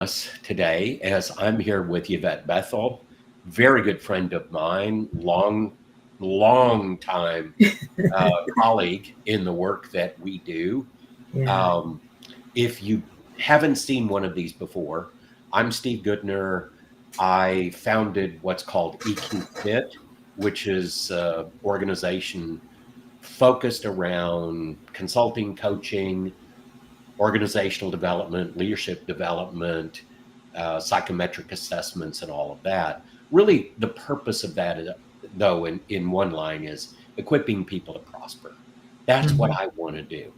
us today as I'm here with Yvette Bethel, very good friend of mine, long time colleague in the work that we do. Yeah. Um, if you haven't seen one of these before, I'm Steve Goodner. I founded what's called EQ Fit, which is an organization focused around consulting, coaching, organizational development, leadership development, psychometric assessments, and all of that. Really, the purpose of that, though, in one line, is equipping people to prosper. That's what Mhm. I want to do.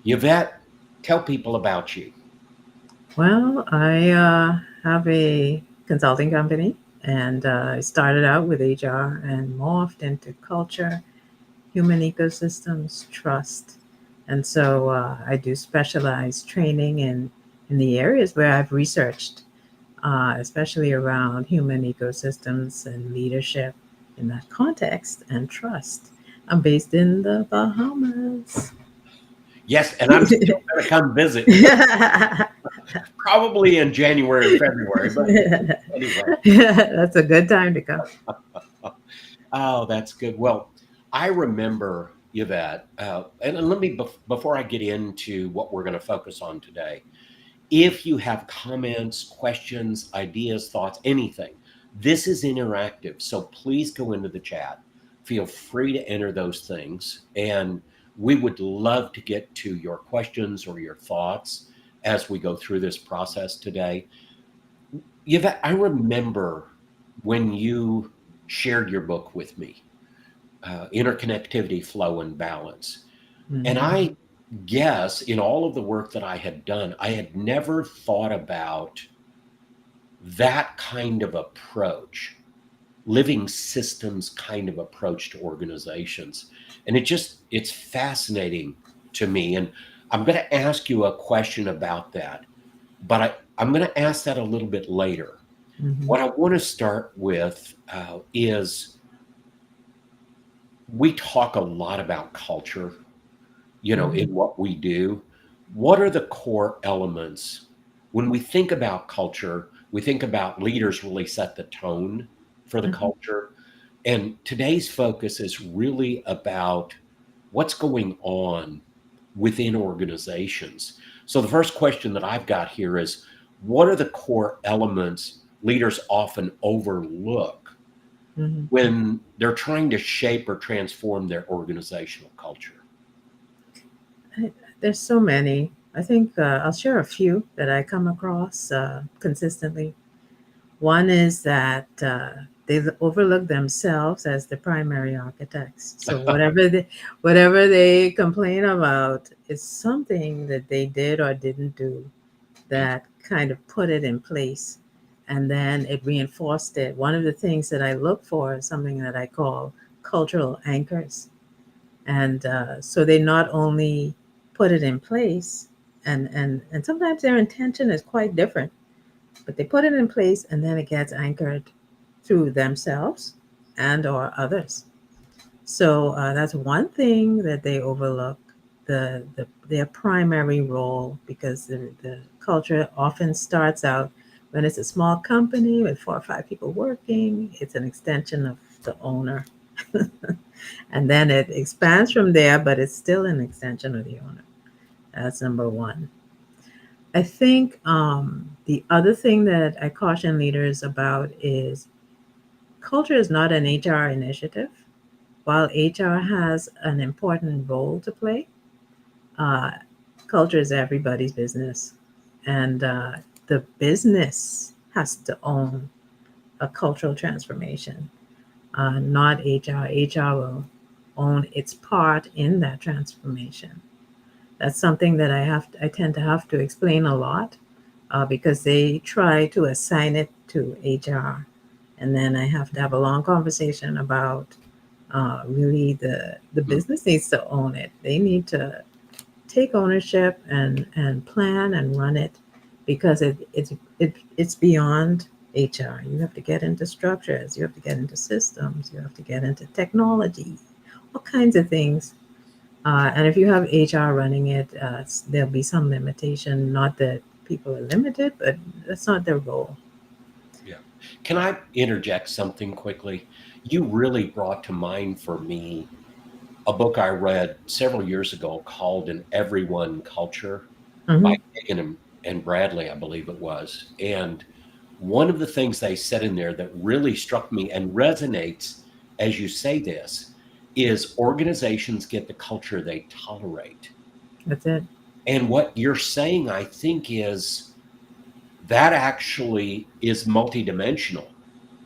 Yvette, tell people about you. Well, I have a consulting company, and I started out with HR and morphed into culture, human ecosystems, trust. And so I do specialized training in the areas where I've researched, especially around human ecosystems and leadership in that context and trust. I'm based in the Bahamas. Yes, and I'm still going to come visit, probably in January or February. But anyway, That's a good time to come. oh, that's good. Well, I remember Yvette, and let me before I get into what we're going to focus on today. If you have comments, questions, ideas, thoughts, anything, this is interactive. So please go into the chat. Feel free to enter those things. And we would love to get to your questions or your thoughts as we go through this process today. I remember when you shared your book with me, Interconnectivity, Flow, and Balance. And Mhm. I guess in all of the work that I had done, I had never thought about that kind of approach, living systems kind of approach to organizations. And it's fascinating to me. And I'm going to ask you a question about that, but I'm going to ask that a little bit later. Mhm. What I want to start with is we talk a lot about culture, Mhm. in what we do. What are the core elements? When we think about culture, we think about leaders really set the tone for the Mhm. culture. And today's focus is really about what's going on within organizations. So the first question that I've got here is, what are the core elements leaders often overlook Mhm. when they're trying to shape or transform their organizational culture? There's so many. I think I'll share a few that I come across consistently. One is that they overlook themselves as the primary architects. So whatever they complain about is something that they did or didn't do that kind of put it in place, and then it reinforced it. One of the things that I look for is something that I call cultural anchors. And so they not only put it in place, and sometimes their intention is quite different, but they put it in place and then it gets anchored through themselves and or others. So that's one thing that they overlook, their primary role, because the culture often starts out when it's a small company with 4 or 5 people working. It's an extension of the owner, and then it expands from there, but it's still an extension of the owner. That's number one. I think the other thing that I caution leaders about is culture is not an HR initiative. While HR has an important role to play, uh, culture is everybody's business. And the business has to own a cultural transformation, not HR. HR will own its part in that transformation. That's something that I tend to have to explain a lot because they try to assign it to HR, and then I have to have a long conversation about really the Hmm. business needs to own it. They need to take ownership and plan and run it because it's beyond HR. You have to get into structures, you have to get into systems, you have to get into technology, all kinds of things. And if you have HR running it, there'll be some limitation. Not that people are limited, but that's not their role. Yeah. Can I interject something quickly? You really brought to mind for me a book I read several years ago called An Everyone Culture by Hmm. Hagen and Bradley, I believe it was. And one of the things they said in there that really struck me and resonates as you say this is organizations get the culture they tolerate. That's it. And what you're saying, I think, is that actually is multidimensional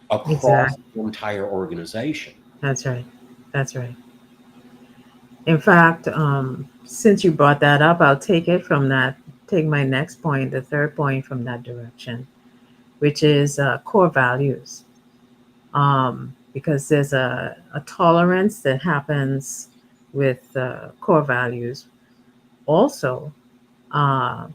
across Exactly. the entire organization. That's right. That's right. In fact, since you brought that up, I'll take it from that, take my next point, the third point from that direction, which is core values. Because there's a tolerance that happens with core values. Also, uh,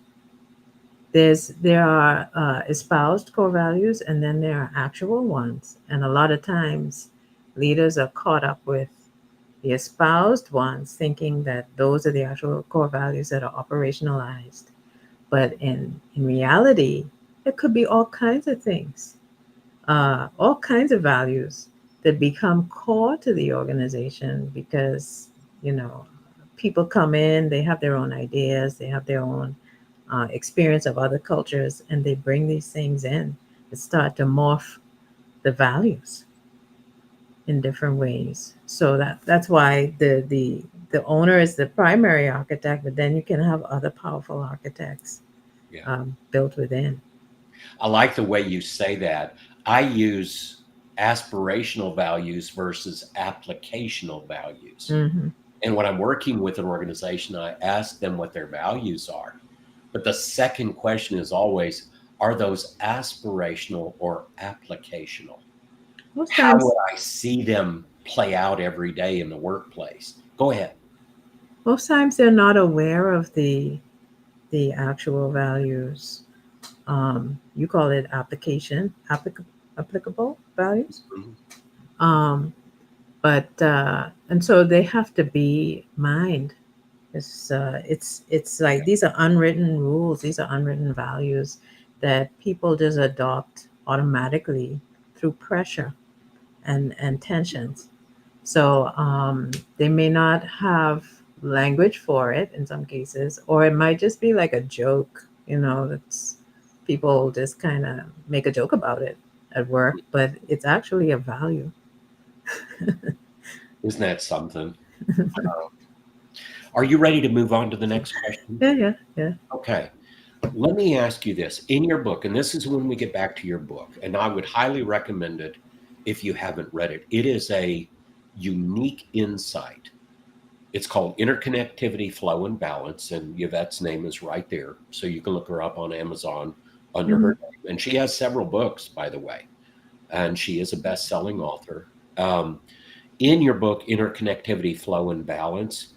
there are espoused core values, and then there are actual ones. And a lot of times, leaders are caught up with the espoused ones, thinking that those are the actual core values that are operationalized. But in reality, it could be all kinds of things, all kinds of values that become core to the organization because, you know, people come in, they have their own ideas, they have their own experience of other cultures, and they bring these things in that start to morph the values in different ways. So that's why the owner is the primary architect, but then you can have other powerful architects Yeah. built within. I like the way you say that. I use aspirational values versus applicational values. Hmm. And when I'm working with an organization, I ask them what their values are. But the second question is always, are those aspirational or applicational? Most How times, would I see them play out every day in the workplace? Go ahead. most times they're not aware of the actual values. You call it applicable values. Mhm. Um, but and so they have to be mined. It's like Yeah. these are unwritten rules. These are unwritten values that people just adopt automatically through pressure and tensions. So they may not have language for it in some cases, or it might just be like a joke. You know, that's people just kind of make a joke about it at work, but it's actually a value. Isn't that something? Are you ready to move on to the next question? Yeah, yeah, yeah. Okay. Let me ask you this. In your book, and this is when we get back to your book, and I would highly recommend it if you haven't read it. It is a unique insight. It's called Interconnectivity, Flow, and Balance, and Yvette's name is right there. So you can look her up on Amazon under Hmm. her name. And she has several books, by the way, and she is a best selling author. Um, in your book, Interconnectivity, Flow, and Balance,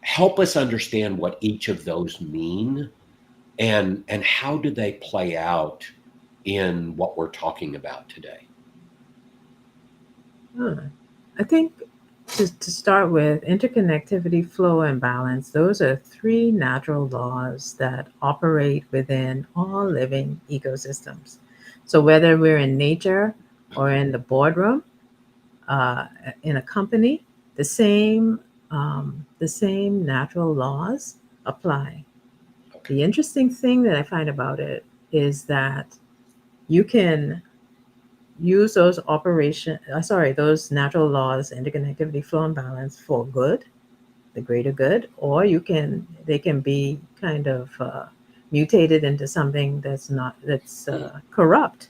help us understand what each of those mean and how do they play out in what we're talking about today? Huh. I think to start with, interconnectivity, flow, and balance, those are three natural laws that operate within all living ecosystems. So, whether we're in nature or in the boardroom, uh, in a company, the same natural laws apply. Okay. The interesting thing that I find about it is that you can use those natural laws, interconnectivity, flow, and balance for good, the greater good, or they can be kind of mutated into something that's Mm, corrupt.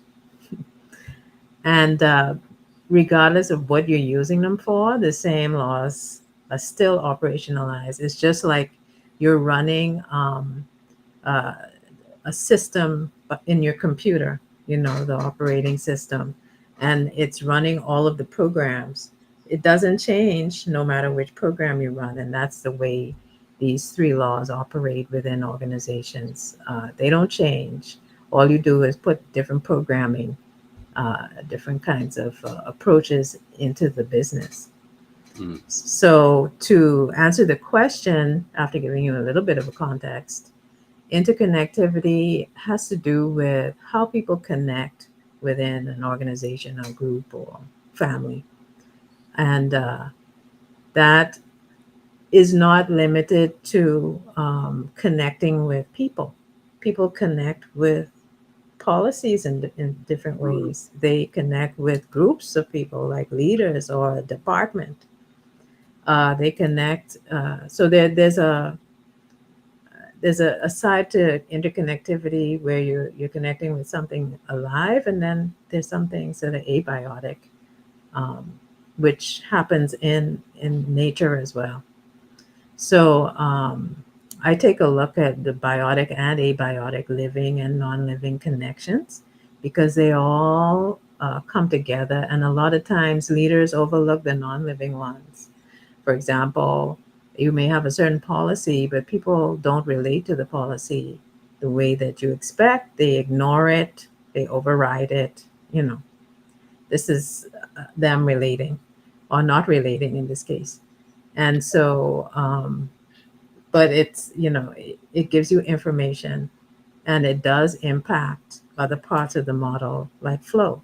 And regardless of what you're using them for, the same laws are still operationalized. It's just like you're running uh, a system in your computer, you know, the operating system, and it's running all of the programs. It doesn't change no matter which program you run, and that's the way these three laws operate within organizations. They don't change. All you do is put different programming, different kinds of approaches into the business. mm, So, to answer the question, after giving you a little bit of a context, Interconnectivity has to do with how people connect within an organization or group or family. And that is not limited to connecting with people. People connect with policies in different Mm. ways. They connect with groups of people, like leaders or a department. They connect. So there's a side to interconnectivity where you're connecting with something alive, and then there's some things that are abiotic, um, which happens in nature as well. So I take a look at the biotic and abiotic living and non-living connections because they all come together, and a lot of times leaders overlook the non-living ones. For example, you may have a certain policy, but people don't relate to the policy the way that you expect. They ignore it, they override it. You know, this is them relating or not relating in this case. And so, but it's, it gives you information, and it does impact other parts of the model, like flow.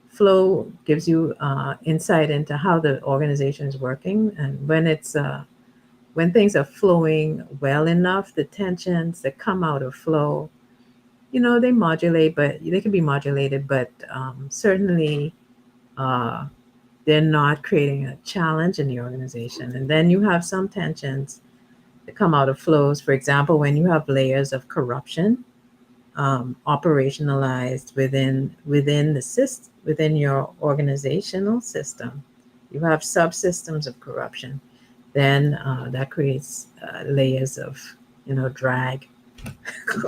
Flow gives you insight into how the organization is working, and when things are flowing well enough, the tensions that come out of flow, they modulate, but they can be modulated, but certainly uh, they're not creating a challenge in the organization. And then you have some tensions that come out of flows. For example, when you have layers of corruption operationalized within the system, within your organizational system, you have subsystems of corruption. Then that creates layers of drag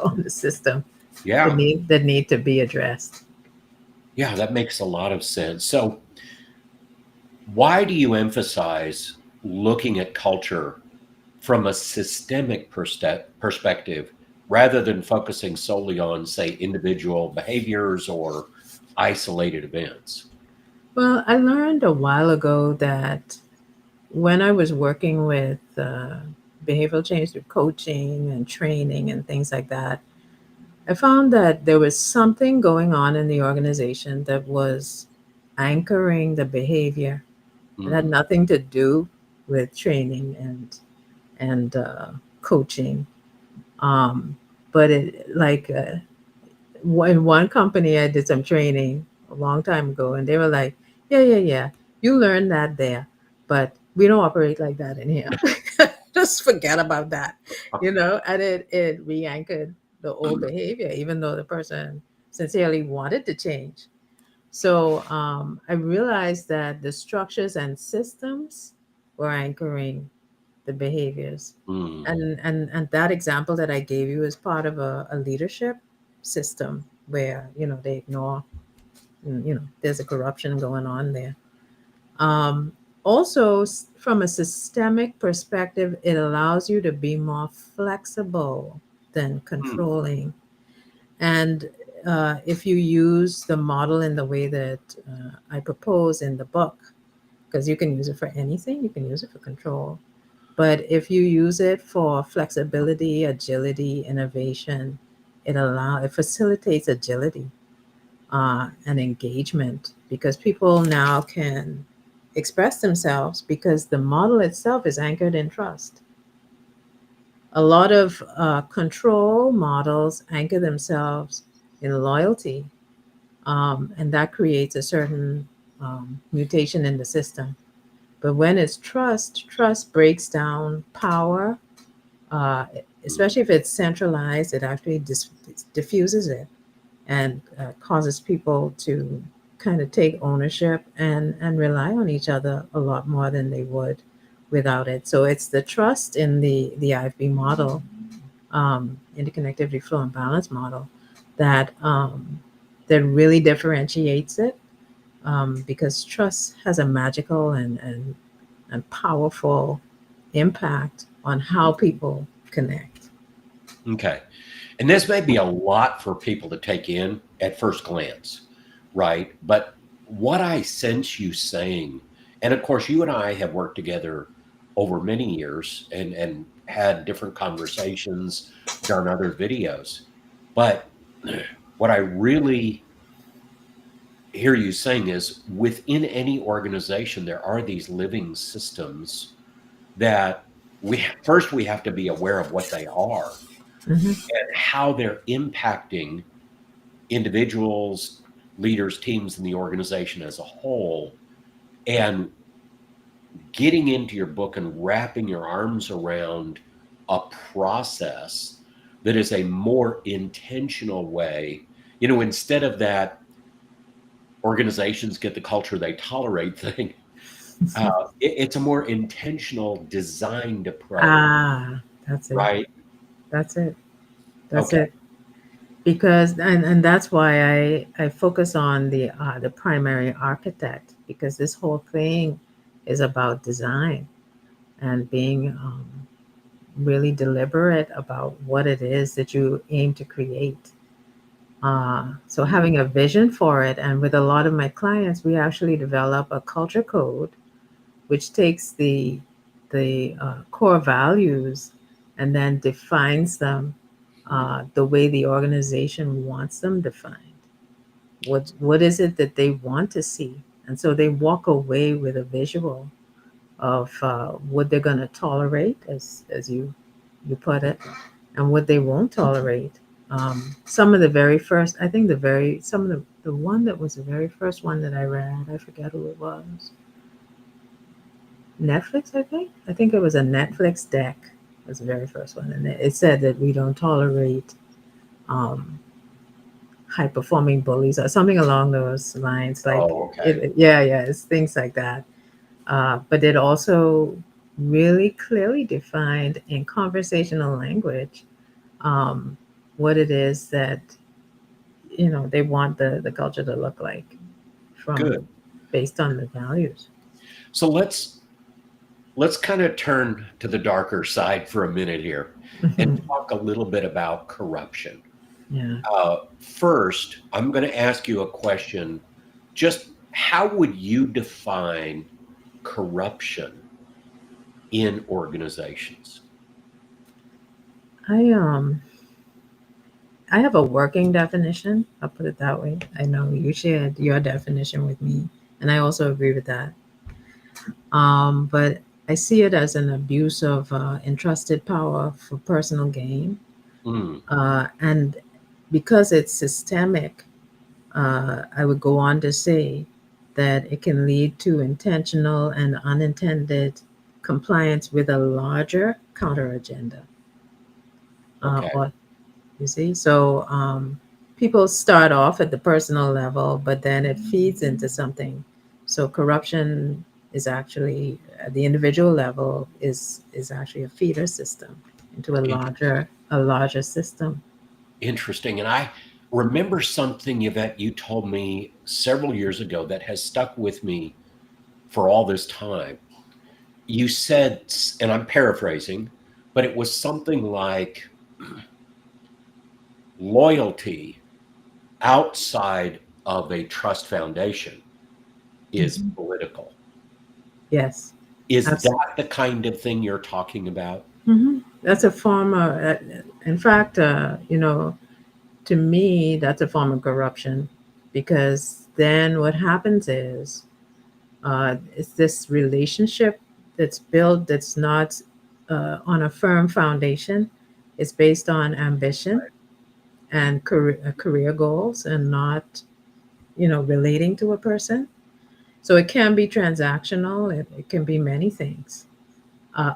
on the system that Yeah, need to be addressed. yeah, that makes a lot of sense. So, why do you emphasize looking at culture from a systemic perspective rather than focusing solely on, say, individual behaviors or isolated events? Well, I learned a while ago that when I was working with behavioral change through coaching and training and things like that, I found that there was something going on in the organization that was anchoring the behavior. It had Mm, nothing to do with training and coaching. Um, but it like in one company, I did some training a long time ago, and they were like, "Yeah, yeah, yeah, you learned that there, but we don't operate like that in here. Just forget about that, And it re-anchored the old behavior, even though the person sincerely wanted to change. So I realized that the structures and systems were anchoring the behaviors. mm, And that example that I gave you is part of a leadership system where, they ignore, there's a corruption going on there. Um, Also, from a systemic perspective, it allows you to be more flexible than mm, controlling. And if you use the model in the way that I propose in the book, because you can use it for anything, you can use it for control. But if you use it for flexibility, agility, innovation, it facilitates agility and engagement, because people now can express themselves because the model itself is anchored in trust. A lot of control models anchor themselves in loyalty, and that creates a certain mutation in the system. But when it's trust, trust breaks down power, uh, mm. especially if it's centralized. It actually diffuses it and causes people to kind of take ownership and rely on each other a lot more than they would without it. So it's the trust in the IFB model, interconnectivity, flow, and balance model, that that really differentiates it, because trust has a magical and powerful impact on how people connect. Okay. And this may be a lot for people to take in at first glance, right? But what I sense you saying, and of course, you and I have worked together over many years, and had different conversations, done other videos. But what I really hear you saying is within any organization, there are these living systems that first we have to be aware of what they are Hmm. and how they're impacting individuals, leaders, teams, and the organization as a whole. And getting into your book and wrapping your arms around a process that is a more intentional way, instead of that organizations get the culture they tolerate thing, it's a more intentional, designed approach, Ah, that's it. right? That's it. That's Okay, it. Because and that's why I focus on the primary architect, because this whole thing is about design and being really deliberate about what it is that you aim to create. So mm, having a vision for it, and with a lot of my clients, we actually develop a culture code which takes the core values and then defines them the way the organization wants them defined. What is it that they want to see? And so they walk away with a visual of what they're going to tolerate, as you put it, and what they won't tolerate. Some of the very first, I think some of the one that was the very first one that I read, I forget who it was. Netflix, I think. I think it was a Netflix deck. Was the very first one, and it said that we don't tolerate um, high performing bullies or something along those lines. Like, oh, okay, yeah, yeah, it's things like that. But it also really clearly defined in conversational language um, what it is that they want the culture to look like good. from based on the values. So let's kind of turn to the darker side for a minute here and Mhm. talk a little bit about corruption. Yeah. First, I'm going to ask you a question. Just how would you define corruption in organizations? I um I have a working definition. I'll put it that way. I know you shared your definition with me, and I also agree with that. But I see it as an abuse of entrusted power for personal gain. Mm, And because it's systemic, I would go on to say that it can lead to intentional and unintended compliance with a larger counter agenda. okay, Or you see, so people start off at the personal level, but then it feeds into something. So corruption is actually at the individual level is actually a feeder system into interesting. a larger system. Interesting. And I remember something, Yvette, you told me several years ago that has stuck with me for all this time. You said, and I'm paraphrasing, but it was something like loyalty outside of a trust foundation is Mhm. political. Yes, Is absolutely. that the kind of thing you're talking about? That's a form of, in fact, to me, that's a form of corruption, because then what happens is it's this relationship that's built that's not on a firm foundation. It's based on ambition and career goals, and not relating to a person. So it can be transactional. It can be many things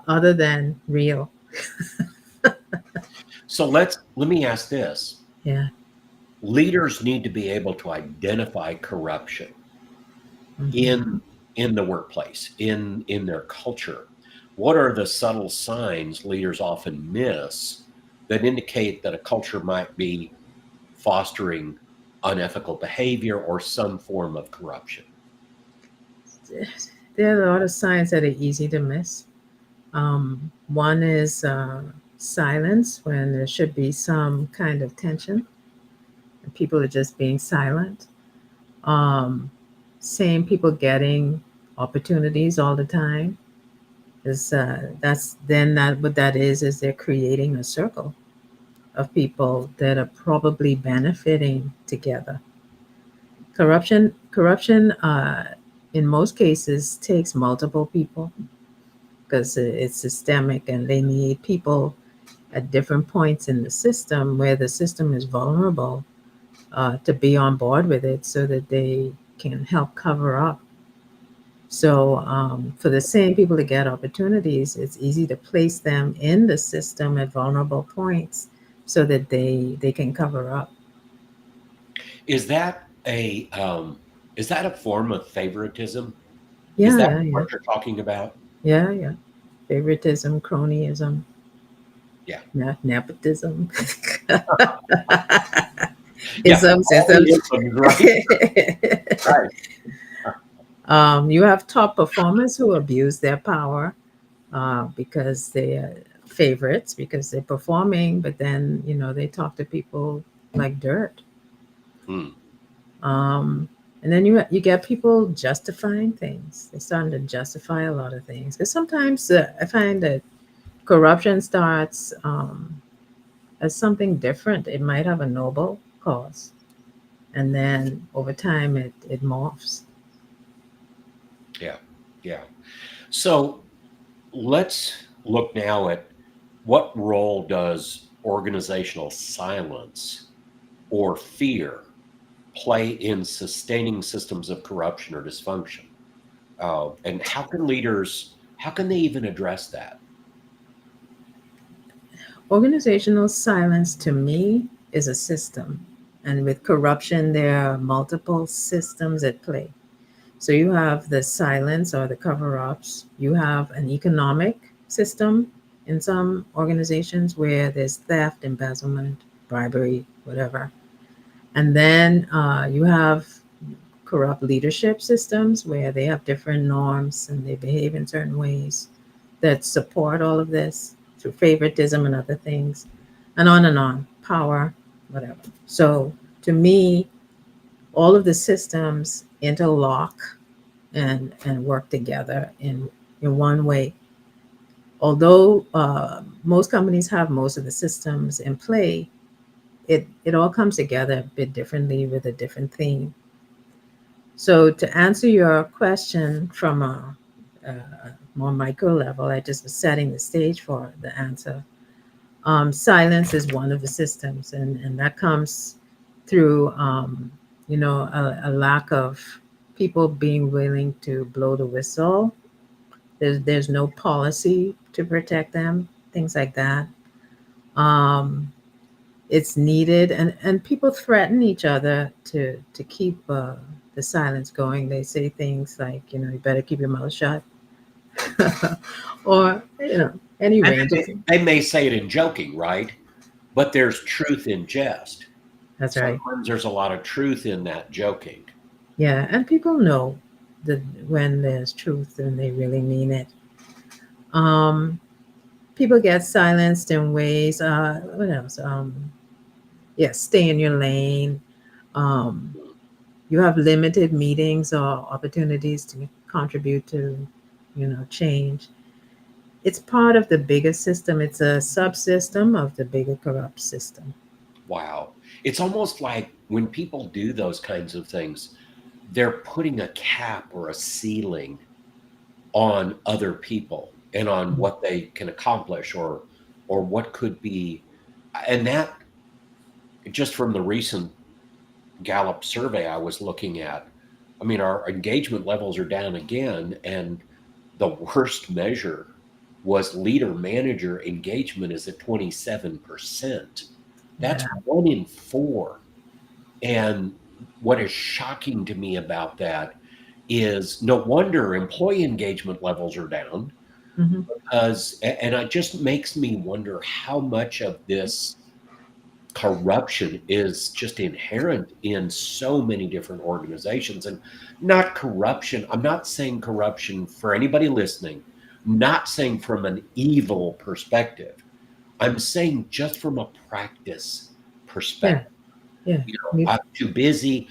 other than real. So let me ask this. Yeah. Leaders need to be able to identify corruption Hmm. in the workplace, in their culture. What are the subtle signs leaders often miss that indicate that a culture might be fostering unethical behavior or some form of corruption? There are a lot of signs that are easy to miss. One is silence when there should be some kind of tension, and people are just being silent. Um, Same people getting opportunities all the time. Is that's then that what that is they're creating a circle of people that are probably benefiting together. Corruption, in most cases takes multiple people because it's systemic, and they need people at different points in the system where the system is vulnerable to be on board with it so that they can help cover up. So, for the same people to get opportunities, it's easy to place them in the system at vulnerable points so that they can cover up. Is that a form of favoritism? Is Yeah, that yeah, yeah, what you're talking about? yeah, yeah. Favoritism, cronyism, Yeah. nepotism, Yeah. isms, All the isms. isms, right? Right. You have top performers who abuse their power because they're favorites, because they're performing, but then, they talk to people like dirt. Hmm. Um, and then you get people justifying things. They're starting to justify a lot of things. Because sometimes I find that corruption starts as something different. It might have a noble cause, and then over time it morphs. Yeah. Yeah. So let's look now at what role does organizational silence or fear play in sustaining systems of corruption or dysfunction? And how can they even address that? Organizational silence to me is a system. And with corruption, there are multiple systems at play. So you have the silence or the cover ups, you have an economic system in some organizations where there's theft, embezzlement, bribery, whatever. And then you have corrupt leadership systems where they have different norms and they behave in certain ways that support all of this through favoritism and other things, and on, power, whatever. So to me, all of the systems interlock and work together in one way. Although most companies have most of the systems in play, it all comes together a bit differently with a different theme. So to answer your question from a more micro level, I just was setting the stage for the answer. Silence is one of the systems, and that comes through, a lack of people being willing to blow the whistle. There's no policy to protect them, things like that. Um, it's needed, and people threaten each other to keep the silence going. They say things like, you better keep your mouth shut, or any And range of things. they may say it in joking, right? But there's truth in jest. That's right. Sometimes there's a lot of truth in that joking. Yeah, and people know that when there's truth and they really mean it. Um, People get silenced in ways. What else? Yeah, stay in your lane. Um, you have limited meetings or opportunities to contribute to, change. It's part of the bigger system. It's a subsystem of the bigger corrupt system. Wow. It's almost like when people do those kinds of things, they're putting a cap or a ceiling on other people and on Mm. what they can accomplish or what could be. And that, just from the recent Gallup survey I was looking at, I mean, our engagement levels are down again, and the worst measure was leader manager engagement is at 27%. That's Yeah, 1 in 4. And what is shocking to me about that is no wonder employee engagement levels are down, hmm, because, and it just makes me wonder how much of this corruption is just inherent in so many different organizations. And not corruption, I'm not saying corruption for anybody listening, not saying from an evil perspective. I'm saying just from a practice yeah, perspective. yeah, I'm too busy.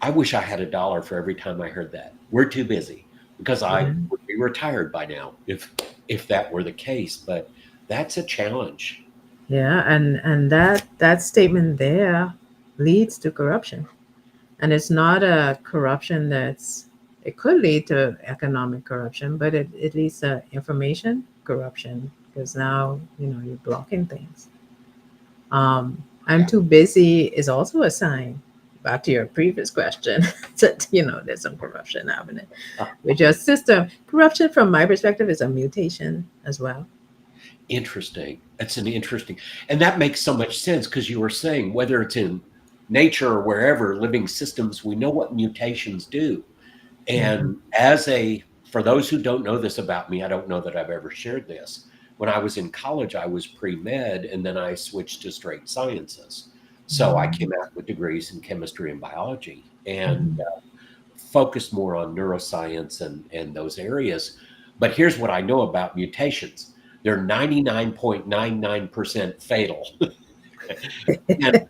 I wish I had $1 for every time I heard that. We're too busy, because I yeah. would be be retired by now if that were the case. But that's a challenge. Yeah, and that statement there leads to corruption. And it's not a corruption that's, it could lead to economic corruption, but it leads to information corruption because now, you're blocking things. I'm Yeah. too busy is also a sign. Back to your previous question, that there's some corruption happening Uh, with your system. Corruption, from my perspective, is a mutation as well. Interesting. That's an interesting, and that makes so much sense because you were saying whether it's in nature or wherever, living systems, we know what mutations do. Mhm. And for those who don't know this about me, I don't know that I've ever shared this. When I was in college, I was pre med and then I switched to straight sciences. So I came out with degrees in chemistry and biology and Mhm. focused more on neuroscience and those areas. But here's what I know about mutations, they're 99.99% fatal. And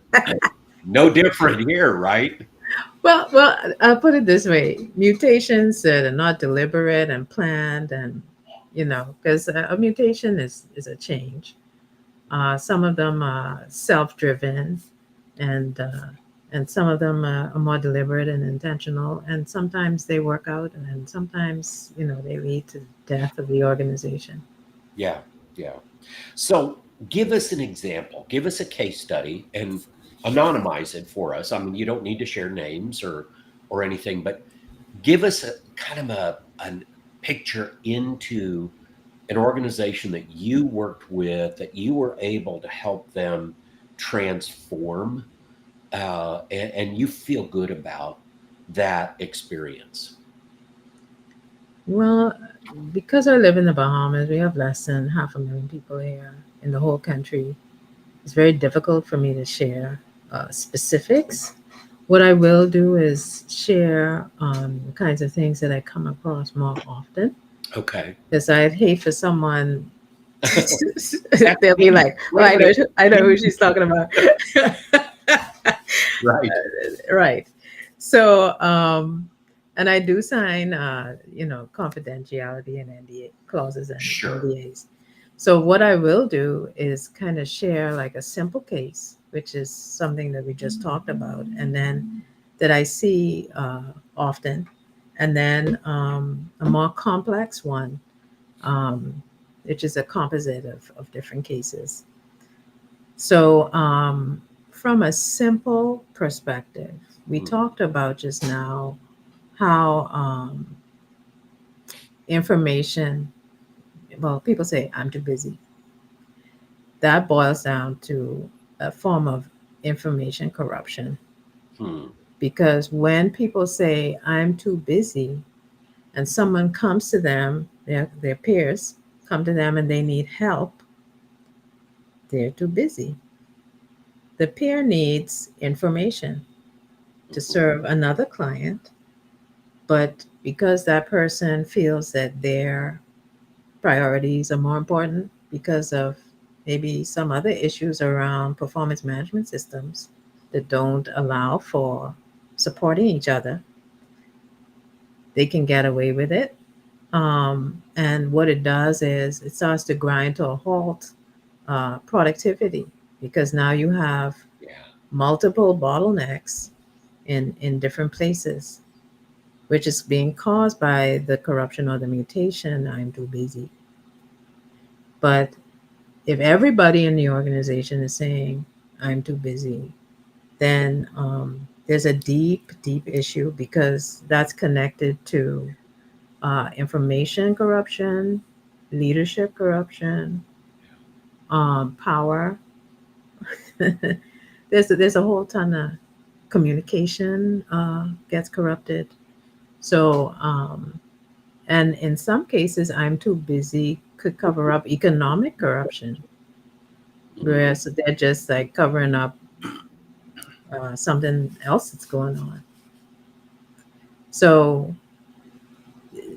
no different here, right? Well, I'll put it this way: mutations that are not deliberate and planned, and because a mutation is a change. Some of them are self-driven, and uh, and some of them are more deliberate and intentional. And sometimes they work out, and then sometimes they lead to death of the organization. Yeah, yeah. So give us an example, give us a case study and anonymize it for us. I mean, you don't need to share names or anything, but give us a kind of a picture into an organization that you worked with that you were able to help them transform, and you feel good about that experience. Well, because I live in the Bahamas, we have less than 500,000 people here in the whole country. It's very difficult for me to share specifics. What I will do is share the kinds of things that I come across more often, Okay. because I'd hate for someone That's they'll be me. like, "Oh, Great way to I know who introduce she's it. talking about." Right. Right. So, and I do sign, confidentiality and NDA clauses and Sure. NDAs. So what I will do is kind of share like a simple case, which is something that we just talked about, and then that I see often, and then a more complex one, um, which is a composite of different cases. So, from a simple perspective, we Mhm. talked about just now how information, well, people say, "I'm too busy." That boils down to a form of information corruption. Hmm. Because when people say, "I'm too busy," and someone comes to them, their peers come to them and they need help, they're too busy. The peer needs information to Mhm. serve another client, but because that person feels that their priorities are more important because of maybe some other issues around performance management systems that don't allow for supporting each other, they can get away with it. And what it does is it starts to grind to a halt productivity, because now you have Yeah. multiple bottlenecks in different places, which is being caused by the corruption or the mutation. "I'm too busy." But if everybody in the organization is saying, "I'm too busy," then there's a deep, deep issue, because that's connected to information corruption, leadership corruption, power. There's a whole ton of communication gets corrupted. So, and in some cases, "I'm too busy" could cover up economic corruption, Mhm. whereas they're just like covering up something else that's going on. So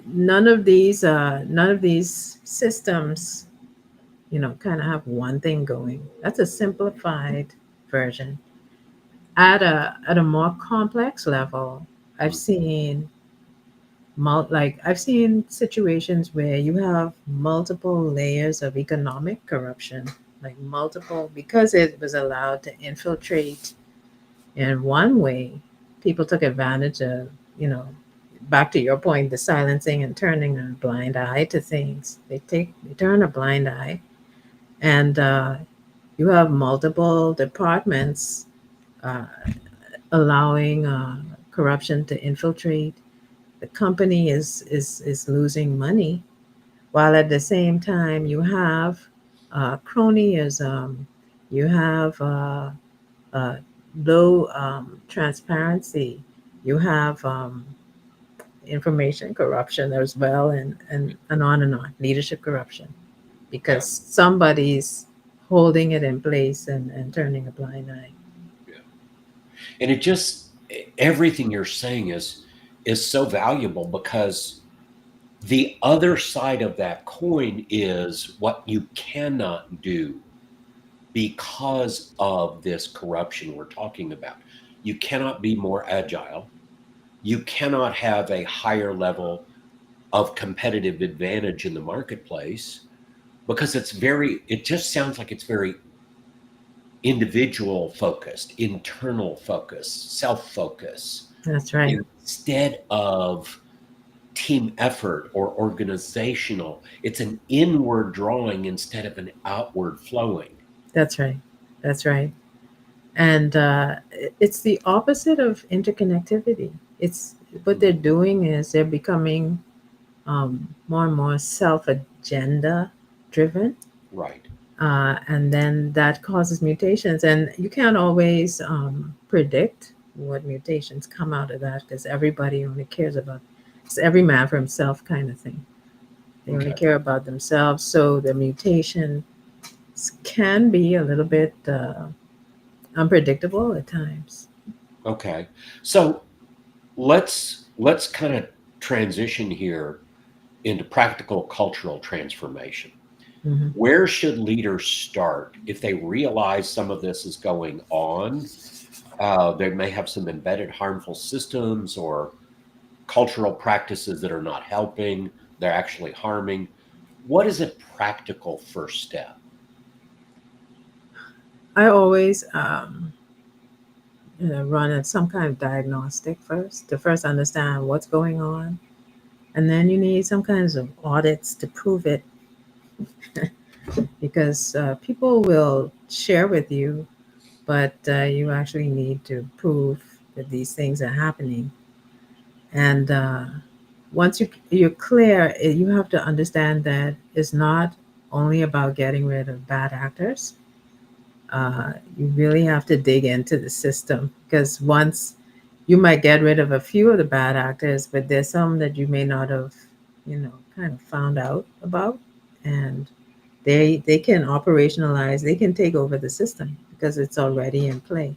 none of these systems, kind of have one thing going. That's a simplified version. At a more complex level, I've Mhm. seen like I've seen situations where you have multiple layers of economic corruption, like multiple, because it was allowed to infiltrate in one way. People took advantage of, you know, back to your point, the silencing and turning a blind eye to things. They turn a blind eye, and you have multiple departments uh, allowing corruption to infiltrate. The company is losing money, while at the same time you have cronyism, you have uh, low transparency, you have information corruption as well, and on, leadership corruption, Yeah, because somebody's holding it in place and turning a blind eye. yeah. And it just everything you're saying is so valuable because the other side of that coin is what you cannot do because of this corruption we're talking about. You cannot be more agile. You cannot have a higher level of competitive advantage in the marketplace because it just sounds like it's very individual focused, internal focus, self focus, That's right. instead of team effort or organizational. It's an inward drawing instead of an outward flowing. That's right. That's right. And it's the opposite of interconnectivity. It's what they're doing is they're becoming more and more self agenda driven, Right. and then that causes mutations. And you can't always predict what mutations come out of that, because everybody only cares about it's every man for himself kind of thing. They only Okay. care about themselves, so the mutation can be a little bit unpredictable at times. Okay. So let's kind of transition here into practical cultural transformation. Hmm. Where should leaders start if they realize some of this is going on? They may have some embedded harmful systems or cultural practices that are not helping, they're actually harming. What is a practical first step? I always run at some kind of diagnostic first to first understand what's going on, and then you need some kinds of audits to prove it, because people will share with you, but you actually need to prove that these things are happening. And once you're clear, you have to understand that it's not only about getting rid of bad actors. You really have to dig into the system, because once you might get rid of a few of the bad actors, but there's some that you may not have, kind of found out about, and they can operationalize, they can take over the system because it's already in play.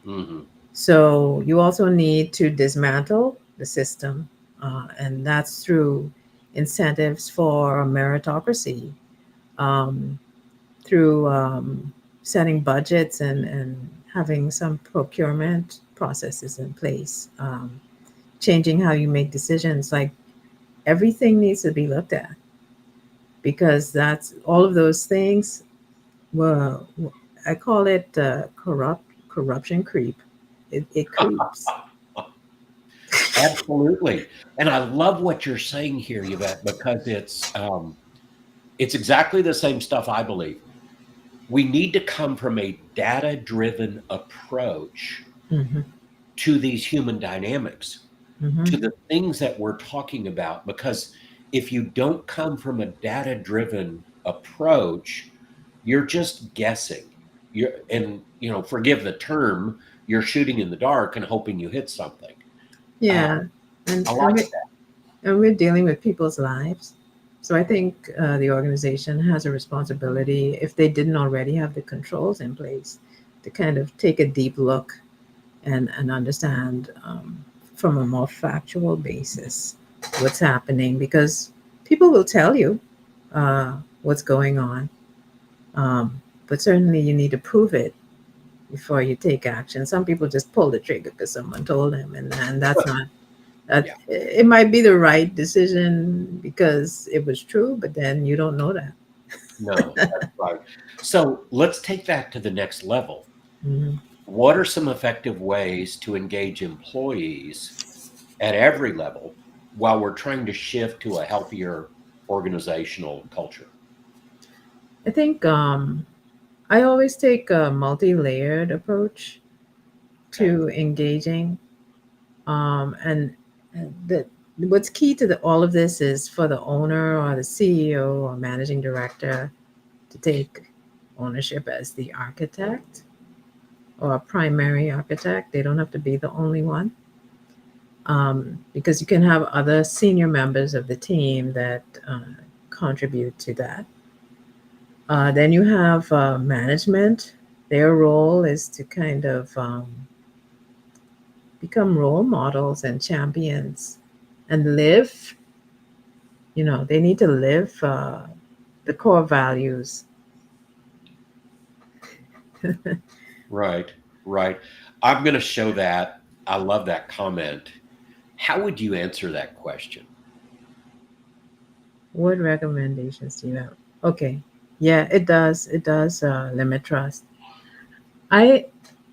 Hmm. So you also need to dismantle the system, and that's through incentives for meritocracy, um, through setting budgets and having some procurement processes in place, changing how you make decisions. Like everything needs to be looked at, because that's all of those things. Well, I call it corruption creep. It creeps. Absolutely. And I love what you're saying here, Yvette, because it's exactly the same stuff I believe. We need to come from a data-driven approach Hmm. to these human dynamics, Hmm. to the things that we're talking about. Because if you don't come from a data-driven approach, you're just guessing. Forgive the term, you're shooting in the dark and hoping you hit something. Uh, Yeah, and I and like we and we're dealing with people's lives. So I think the organization has a responsibility, if they didn't already have the controls in place, to kind of take a deep look and understand, from a more factual basis, what's happening, because people will tell you uh, what's going on, um, but certainly you need to prove it before you take action. Some people just pull the trigger because someone told them, and that's not Yeah. It might be the right decision because it was true, but then you don't know that. No, that's right. So let's take that to the next level. Mhm. What are some effective ways to engage employees at every level while we're trying to shift to a healthier organizational culture? I think I always take a multi-layered approach Okay. to engaging, and the what's key to all of this is for the owner or the CEO or managing director to take ownership as the architect or a primary architect. They don't have to be the only one, because you can have other senior members of the team that contribute to that. Then you have management. Their role is to kind of become role models and champions and live. They need to live the core values. Right, right. I'm going to show that. I love that comment. How would you answer that question? What recommendations do you have? Okay. Yeah, it does. It does limit trust. I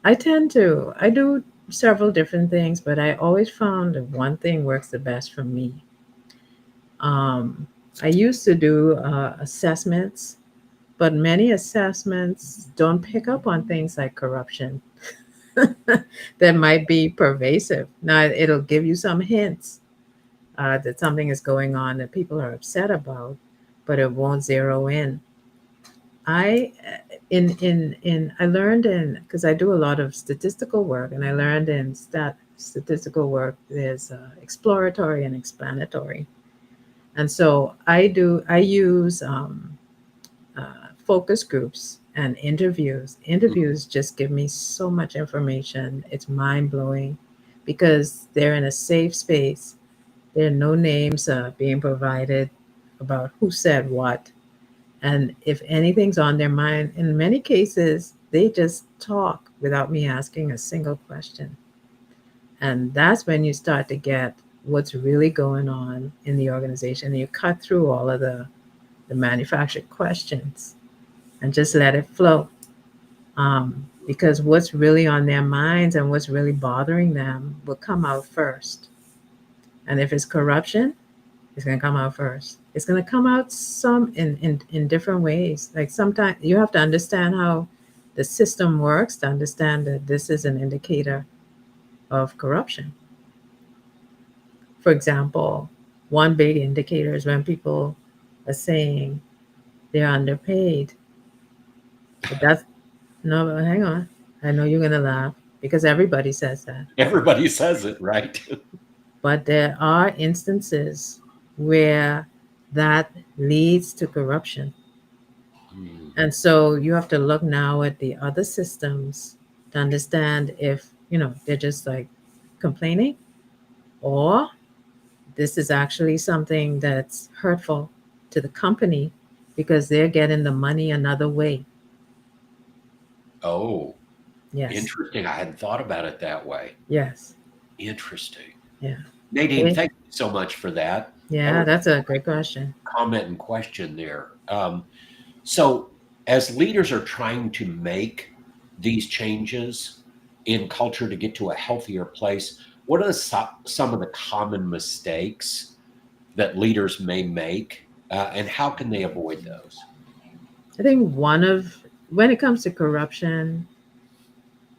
I tend to I do several different things, but I always found that one thing works the best for me. Um, I used to do assessments, but many assessments don't pick up on things like corruption that might be pervasive. Now, it'll give you some hints that something is going on that people are upset about, but it won't zero in. I I learned in because I do a lot of statistical work, and I learned in statistical work there's exploratory and explanatory, and so I use focus groups and interviews. Mhm. Interviews just give me so much information. It's mind blowing because they're in a safe space. There are no names being provided about who said what. And if anything's on their mind, in many cases, they just talk without me asking a single question. And that's when you start to get what's really going on in the organization. You cut through all of the manufactured questions and just let it flow. Because what's really on their minds and what's really bothering them will come out first. And if it's corruption, it's going to come out first. It's going to come out some in different ways. Like sometimes you have to understand how the system works to understand that this is an indicator of corruption. For example, one big indicator is when people are saying they're underpaid. But that's no, but hang on. I know you're going to laugh because everybody says that. Everybody says it, right? But there are instances where that leads to corruption. Mm. And so you have to look now at the other systems to understand if, they're just like complaining or this is actually something that's hurtful to the company because they're getting the money another way. Oh, Yes. interesting. I hadn't thought about it that way. Yes. Interesting. Yeah. Nadine, They, thank you so much for that. That yeah, was that's a a great question. great comment and question there. So, as leaders are trying to make these changes in culture to get to a healthier place, what are some of the common mistakes that leaders may make, and how can they avoid those? I think when it comes to corruption,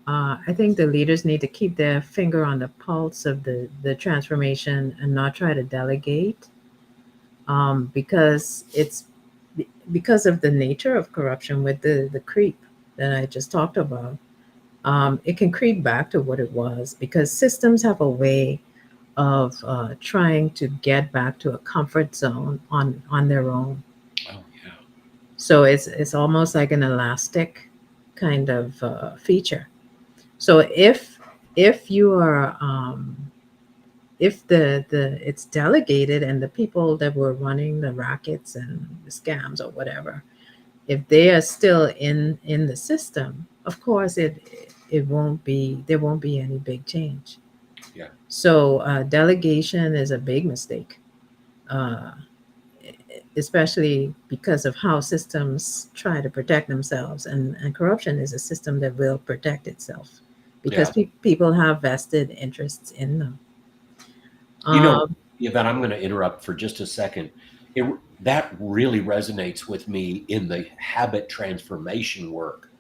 I think the leaders need to keep their finger on the pulse of the transformation and not try to delegate, because because of the nature of corruption with the creep that I just talked about. It can creep back to what it was because systems have a way of trying to get back to a comfort zone on their own. Oh, yeah. So it's almost like an elastic kind of feature. So if you are if the it's delegated and the people that were running the rackets and the scams or whatever, if they are still in the system, of course it won't be there won't be any big change. Yeah. So delegation is a big mistake, uh, especially because of how systems try to protect themselves. And corruption is a system that will protect itself because Yeah. people have vested interests in them. You know, Um, Yvette, I'm going to interrupt for just a second. It, that really resonates with me in the habit transformation work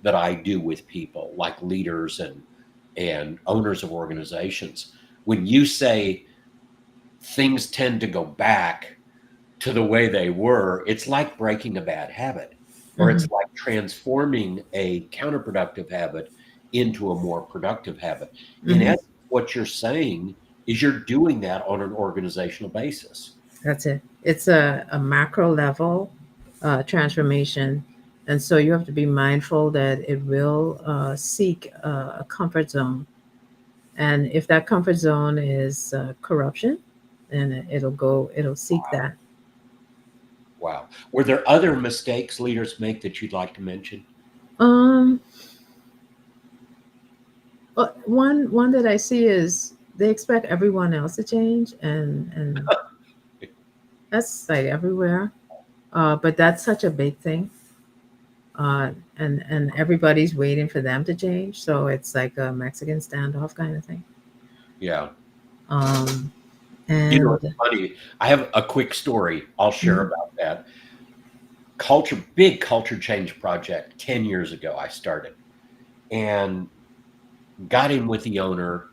that I do with people, like leaders and owners of organizations. When you say things tend to go back to the way they were, it's like breaking a bad habit, or it's mhm, like transforming a counterproductive habit into a more productive habit. In mhm. essence, what you're saying is you're doing that on an organizational basis. That's it. It's a macro level transformation. And so you have to be mindful that it will seek a comfort zone. And if that comfort zone is corruption, then it'll seek that. Wow. Were there other mistakes leaders make that you'd like to mention? Um, one that I see is they expect everyone else to change, and that's like everywhere. But that's such a big thing. And everybody's waiting for them to change. So it's like a Mexican standoff kind of thing. Yeah. Um, You know, and it's funny. I have a quick story I'll share mhm, about that. Big culture change project 10 years ago, I started and got in with the owner.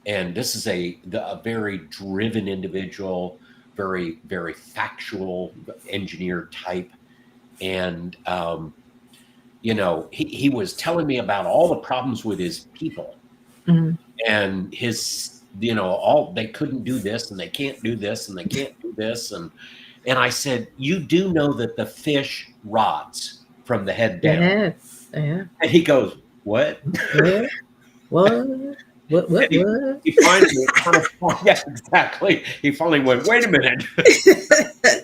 And this is a very driven individual, very, very factual engineer type. And, he was telling me about all the problems with his people mhm. and all they couldn't do this and they can't do this and they can't do this. And I said, you do know that the fish rots from the head The down. head, yeah. And he goes, what? What? What? What? And What? What? he finally kind of, yeah, exactly. He finally went, wait a minute.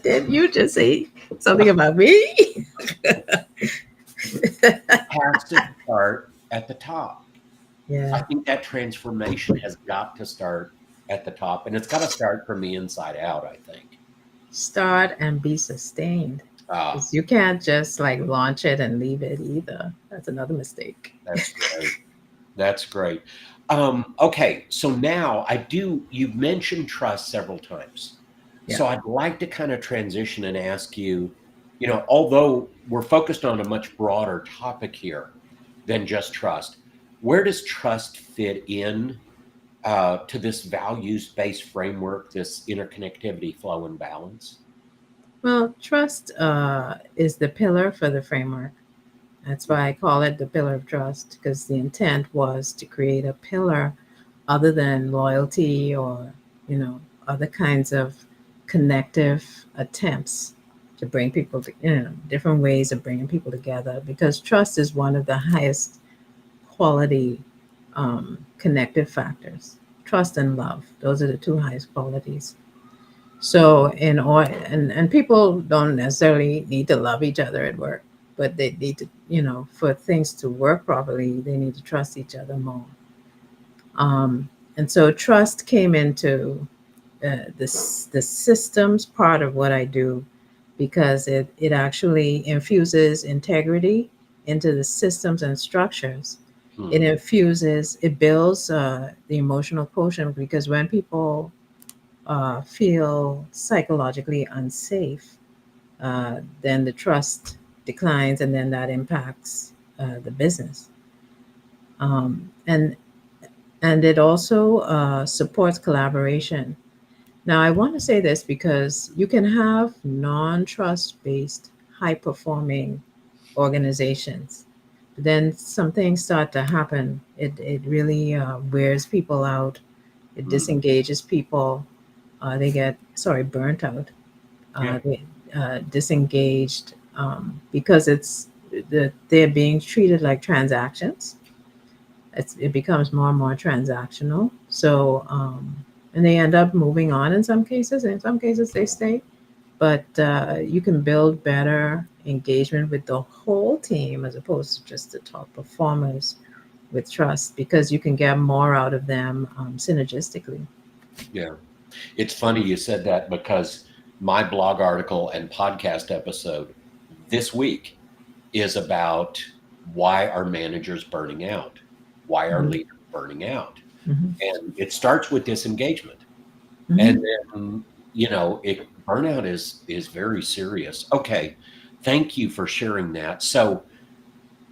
Did you just say something about me? Has to start at the top. I Yeah. think that transformation has got to start at the top, and it's got to start from the inside out, I think. Start and be sustained. Ah, Because you can't just like launch it and leave it either. That's another mistake. that's great. That's great. Okay, so now you've mentioned trust several times. Yeah. So I'd like to kind of transition and ask you, although we're focused on a much broader topic here than just trust, where does trust fit in to this values-based framework, this interconnectivity, flow, and balance? Well, trust is the pillar for the framework. That's why I call it the pillar of trust, because the intent was to create a pillar other than loyalty or, you know, other kinds of connective attempts to bring people to, different ways of bringing people together. Because trust is one of the highest quality connective factors. Trust and love; those are the two highest qualities. So in order, and people don't necessarily need to love each other at work, but they need to, for things to work properly, they need to trust each other more. And so trust came into the systems part of what I do because it actually infuses integrity into the systems and structures. Hmm. It builds the emotional quotient because when people feel psychologically unsafe, then the trust declines, and then that impacts the business. And it also supports collaboration. Now, I want to say this because you can have non-trust based, high performing organizations. But then some things start to happen. It really wears people out. It Hmm. disengages people. They get, sorry, burnt out. Yeah. They disengaged because they're being treated like transactions. It becomes more and more transactional. So and they end up moving on in some cases. In some cases, they stay. But you can build better engagement with the whole team as opposed to just the top performers with trust because you can get more out of them synergistically. Yeah. It's funny you said that because my blog article and podcast episode this week is about why are managers burning out? Why are Mhm. leaders burning out? Mhm. And it starts with disengagement. And Mhm. then, burnout is very serious. Okay. Thank you for sharing that. So,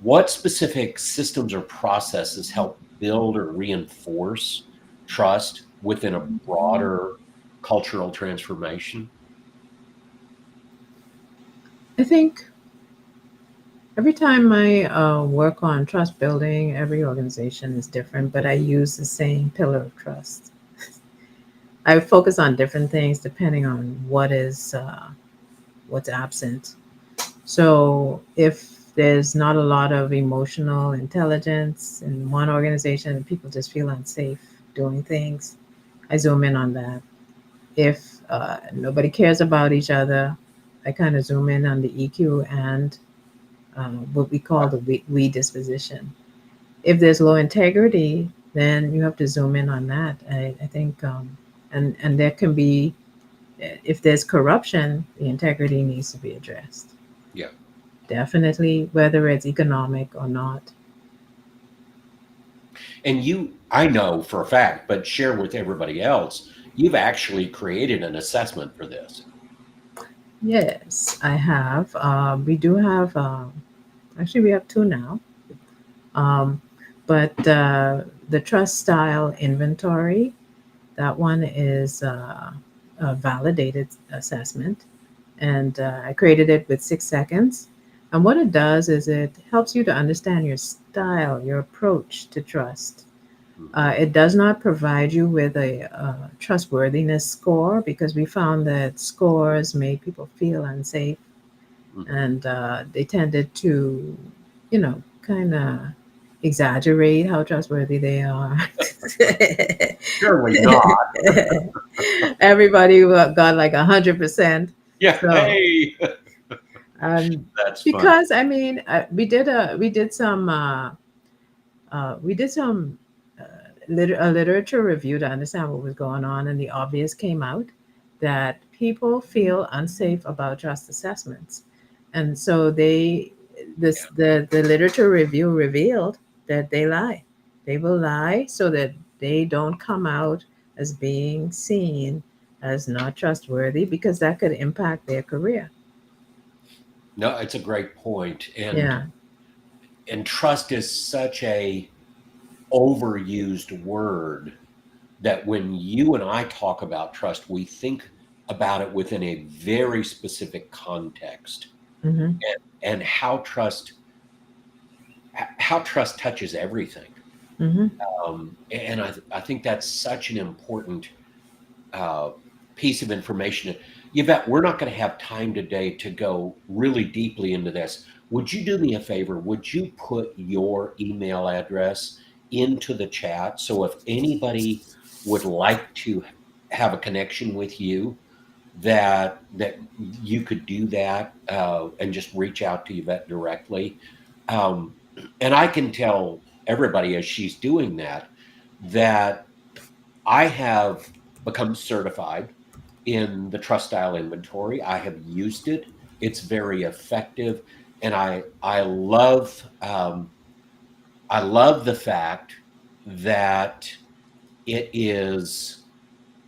what specific systems or processes help build or reinforce trust within a broader cultural transformation? I think every time I work on trust building, every organization is different, but I use the same pillar of trust. I focus on different things depending on what's absent. So if there's not a lot of emotional intelligence in one organization and people just feel unsafe doing things, I zoom in on that. If nobody cares about each other, I kind of zoom in on the EQ and what we call the we disposition. If there's low integrity, then you have to zoom in on that. I think, and there can be, if there's corruption, the integrity needs to be addressed. Yeah. Definitely, whether it's economic or not. And I know for a fact, but share with everybody else, you've actually created an assessment for this. Yes, I have. We do have, actually, we have two now. Um, but the trust style inventory, that one is a validated assessment. And I created it with 6 seconds. And what it does is it helps you to understand your style, your approach to trust. Mhm, It does not provide you with a trustworthiness score because we found that scores made people feel unsafe mhm. and they tended to, kind of exaggerate how trustworthy they are. Surely not. Everybody got like 100%. Yeah. So, Hey, um, that's funny. because I mean, we did some a literature review to understand what was going on, and the obvious came out that people feel unsafe about trust assessments, and so the literature review revealed that they lie. They will lie so that they don't come out as being seen as not trustworthy because that could impact their career. No, it's a great point. Yeah. And trust is such a overused word that when you and I talk about trust, we think about it within a very specific context Hmm. and how trust touches everything. Hmm. And I think that's such an important uh, piece of information. Yvette, we're not going to have time today to go really deeply into this. Would you do me a favor? Would you put your email address into the chat so if anybody would like to have a connection with you, that you could do that and just reach out to Yvette directly. Um, and I can tell everybody as she's doing that I have become certified in the trust style inventory. I have used it. It's very effective, and I love the fact that it is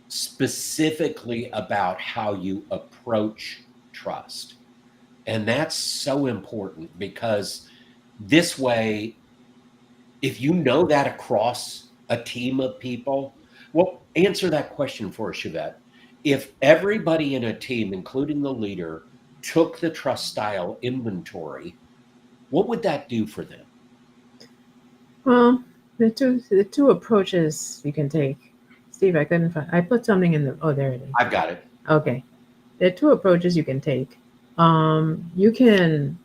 specifically about how you approach trust. And that's so important because this way, if you know that across a team of people, well, answer that question for us, Chevette. If everybody in a team, including the leader, took the trust style inventory, what would that do for them? Well, the two approaches you can take. Steve, I couldn't find. I put something in the. Oh, there it is. I've got it. Okay, there are two approaches you can take. You can.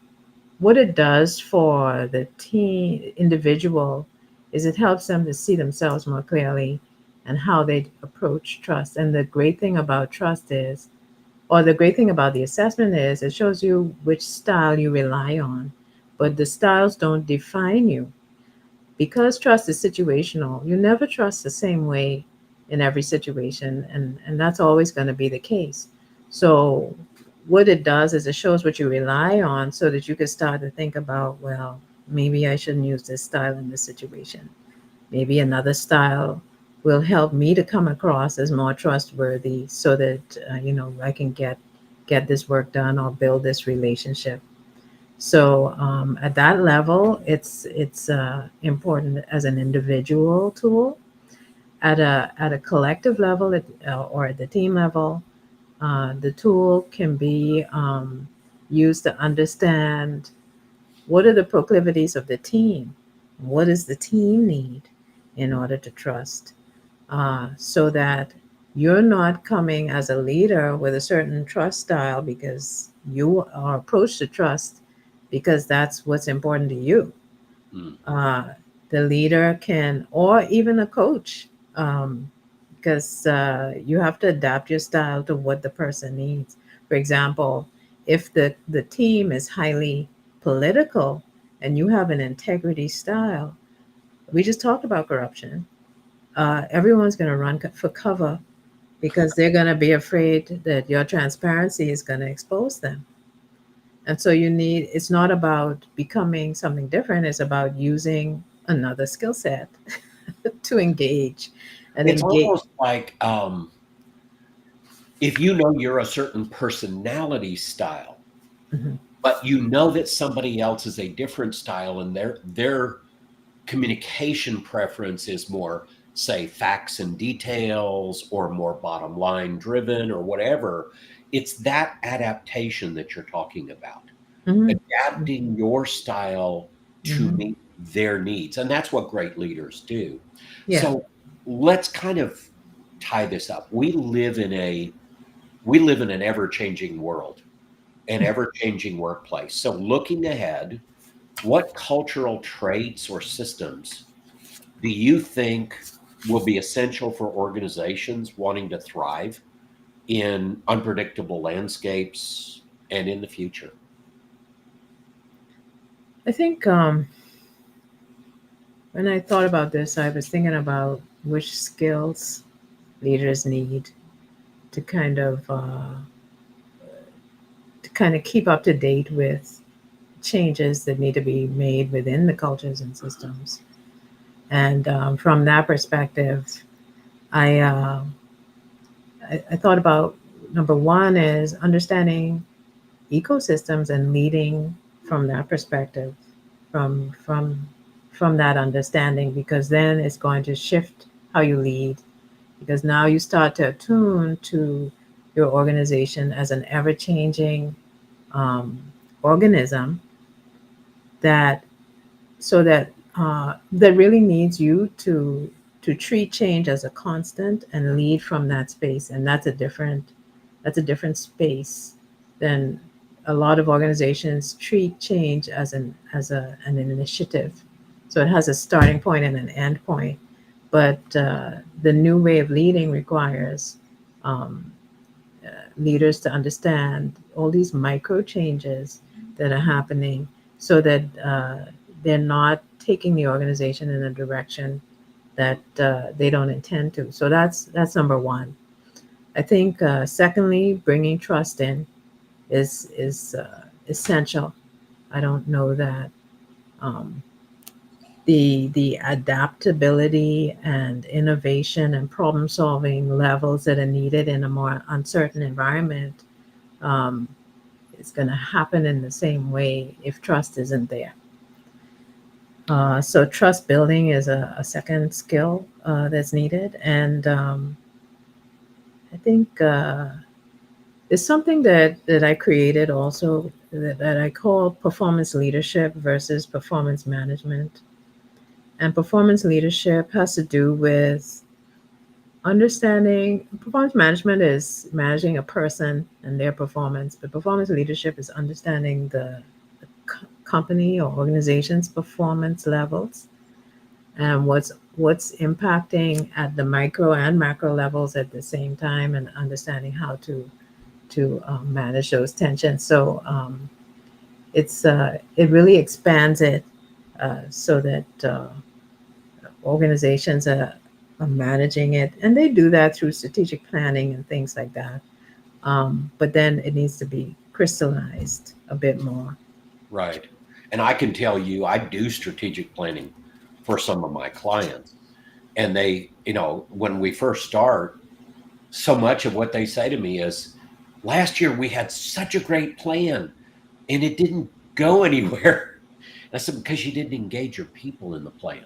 What it does for the team individual is it helps them to see themselves more clearly and how they approach trust. And the great thing about trust is, or the great thing about the assessment is, it shows you which style you rely on, but the styles don't define you because trust is situational, you never trust the same way in every situation, and that's always going to be the case. So what it does is it shows what you rely on so that you can start to think about, well, maybe I shouldn't use this style in this situation. Maybe another style will help me to come across as more trustworthy so that I can get this work done or build this relationship. So at that level, it's important as an individual tool. At a collective level, or at the team level, the tool can be used to understand what are the proclivities of the team, what does the team need in order to trust, so that you're not coming as a leader with a certain trust style because you are approached to trust because that's what's important to you. Mm. Uh, the leader can, or even a coach, because you have to adapt your style to what the person needs. For example, if the team is highly political and you have an integrity style, we just talked about corruption. Everyone's going to run for cover because they're going to be afraid that your transparency is going to expose them. And so it's not about becoming something different, it's about using another skill set to engage and It's engage. almost like if you know you're a certain personality style, Mhm. but you know that somebody else is a different style and their communication preference is more, say, facts and details or more bottom line driven or whatever, it's that adaptation that you're talking about. Mhm. Adapting your style to Mhm. meet their needs. And that's what great leaders do. Yeah. So let's kind of tie this up. We live in an ever-changing world, an ever-changing workplace. So looking ahead, what cultural traits or systems do you think will be essential for organizations wanting to thrive in unpredictable landscapes and in the future? I think when I thought about this, I was thinking about which skills leaders need to kind of uh, keep up to date with changes that need to be made within the cultures and systems. And from that perspective, I, uh, I thought about number one is understanding ecosystems and leading from that perspective, from from from that understanding, because then it's going to shift how you lead, because now you start to attune to your organization as an ever-changing um, organism that that really needs you to treat change as a constant and lead from that space, and that's a different space than a lot of organizations treat change as an initiative. So it has a starting point and an end point, but the new way of leading requires um, leaders to understand all these micro changes that are happening so that they're not taking the organization in a direction that they don't intend to. So that's number one. I think secondly, bringing trust in is essential. I don't know that um, the adaptability and innovation and problem solving levels that are needed in a more uncertain environment um, is going to happen in the same way if trust isn't there. So trust building is a second skill that's needed, and I think it's something that I created also that I call performance leadership versus performance management. And performance leadership has to do with understanding. Performance management is managing a person and their performance, but performance leadership is understanding the company or organization's performance levels and what's impacting at the micro and macro levels at the same time, and understanding how to manage those tensions. So it really expands it so that organizations are managing it, and they do that through strategic planning and things like that. But then it needs to be crystallized a bit more. Right. And I can tell you, I do strategic planning for some of my clients. And they, when we first start, so much of what they say to me is, last year we had such a great plan and it didn't go anywhere. I said, because you didn't engage your people in the plan.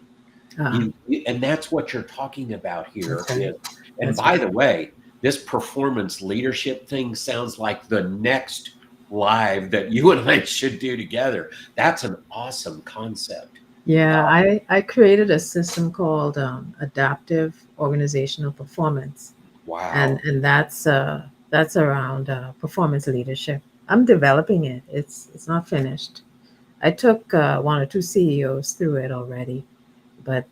Uh, And that's what you're talking about here that's right. is, and That's by right. the way, this performance leadership thing sounds like the next live that you and I should do together. That's an awesome concept. Yeah, I created a system called adaptive organizational performance, and Wow. that's around performance leadership. I'm developing it. It's not finished. I took one or two CEOs through it already, but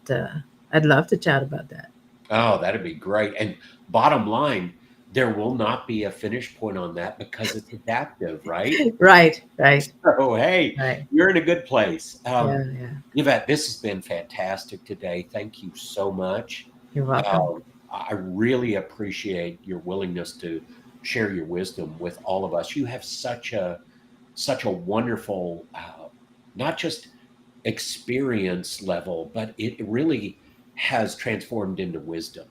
I'd love to chat about that. Oh, that'd be great. And bottom line, there will not be a finish point on that because it's adaptive, right? Right, right, So, hey, right. you're in a good place. Yeah, yeah. Yvette, this has been fantastic today. Thank you so much. You're welcome. Um, I really appreciate your willingness to share your wisdom with all of us. You have such a wonderful, not just experience level, but it really has transformed into wisdom.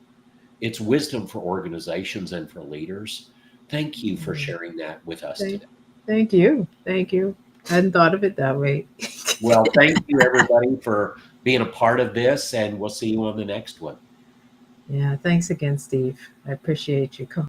It's wisdom for organizations and for leaders. Thank you for Mm. sharing that with us Thank, today. thank you. Thank you. I hadn't thought of it that way. Well, thank you everybody for being a part of this, and we'll see you on the next one. Yeah, thanks again, Steve. I appreciate you